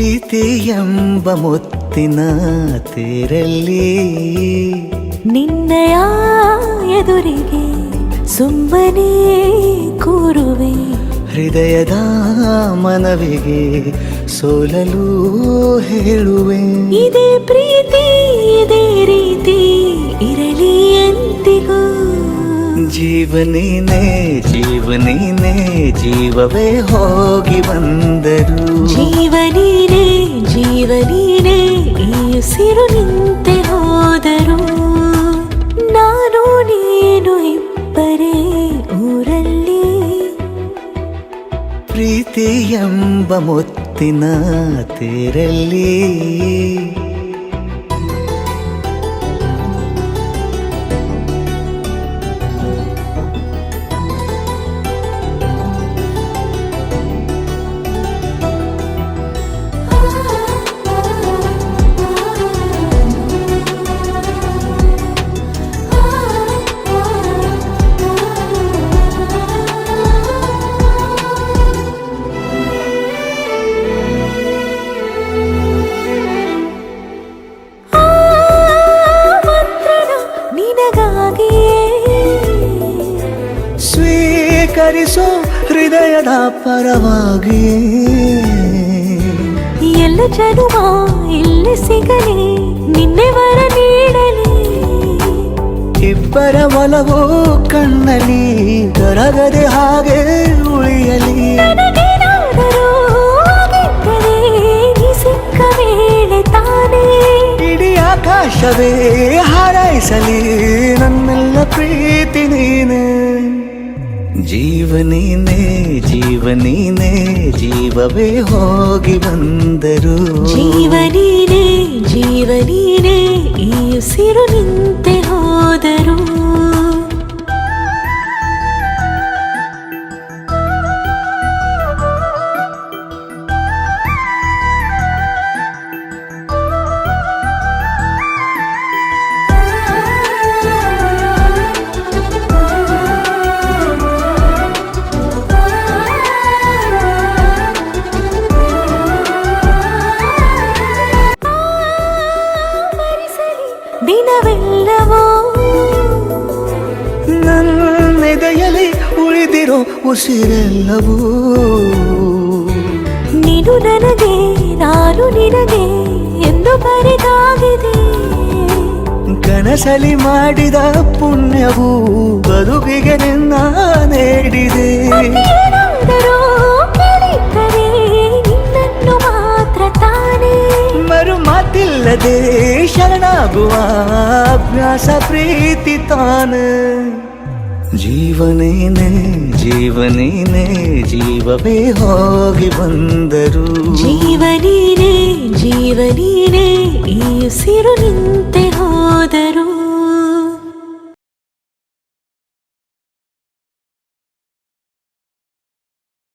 ಪ್ರೀತಿ ಎಂಬ ಮುತ್ತಿನ ತೇರಲ್ಲಿ ನಿನ್ನಯ ಎದುರಿಗೆ ಸುಮ್ಮನೆ ಕೂರುವೆ. ಹೃದಯದ ಮನವಿಗೆ ಸೋಲಲು ಹೇಳುವೆ. ಇದೇ ಪ್ರೀತಿ ಇದೇ ರೀತಿ ಇರಲಿ ಎಂದಿಗೂ. ಜೀವನೇನೆ ಜೀವನೇನೆ ಜೀವವೇ ಹೋಗಿ ಬಂದರು. ಜೀವನೀನೇ ಜೀವನೀನೇ ಈ ಉಸಿರು ನಿಂತೆ ಹೋದರು. ನಾನು ನೀನು ಇಬ್ಬರೇ ಊರಲ್ಲಿ. ಪ್ರೀತಿ ಎಂಬ ಮುತ್ತಿನ ತೇರಲ್ಲಿ ಸ್ವೀಕರಿಸೋ ಹೃದಯದ ಪರವಾಗಿ. ಎಲ್ಲ ಜನುಮ ಇಲ್ಲಿ ಸಿಗಲಿ ನಿನ್ನೆ ವರ ನೀಡಲಿ. ಇಬ್ಬರ ಒಲವು ಕಣ್ಣಲ್ಲಿ ಕರಗದೆ ಹಾಗೆ ಉಳಿಯಲಿ. ನನಗೇನಾದರೂ ಆಗಿದ್ದರೆ ನೀ ಸಿಕ್ಕ ವೇಳೆ ತಾನೇ ಇಡೀ ಆಕಾಶವೇ ಹಾರೈಸಲಿ ನನ್ನೆಲ್ಲ ಪ್ರೀತಿ ನೀನೆ. ಜೀವನೀನೇ ಜೀವನೀನೇ ಜೀವವೇ ಹೋಗಿ ಬಂದರು. ಜೀವನೀನೇ ಜೀವನೀನೇ ಈ ಉಸಿರು ನಿಂತೆ ಹೋದರು. ದಿನವೆಲ್ಲವೋ ನನ್ನೆದೆಯಲ್ಲಿ ಉಳಿದಿರೋ ಉಸಿರೆಲ್ಲವೂ ನೀನು ನನಗೆ ನಾನು ನಿನಗೆ ಎಂದು ಬರೆದಾಗಿದೆ. ಕನಸಲಿ ಮಾಡಿದ ಪುಣ್ಯವು ಬದುಕಿಗೆ ನಿನ್ನ ನೀಡಿದೆ. ಏನಾದರೂ ಕೇಳಿದ್ದರೆ ನಿನ್ನನ್ನು ಮಾತ್ರ ತಾನೇ. ಮರು ಮಾತಿಲ್ಲದೆ ಶರಣಾಗುವ ಅಭ್ಯಾಸ ಪ್ರೀತಿ ತಾನೆ. ಜೀವನೇನೆ ಜೀವನೇನೆ ಜೀವವೇ ಹೋಗಿ ಬಂದರು. ಜೀವನೀನೇ ಜೀವನೀನೇ ಈ ಉಸಿರು ನಿಂತೆ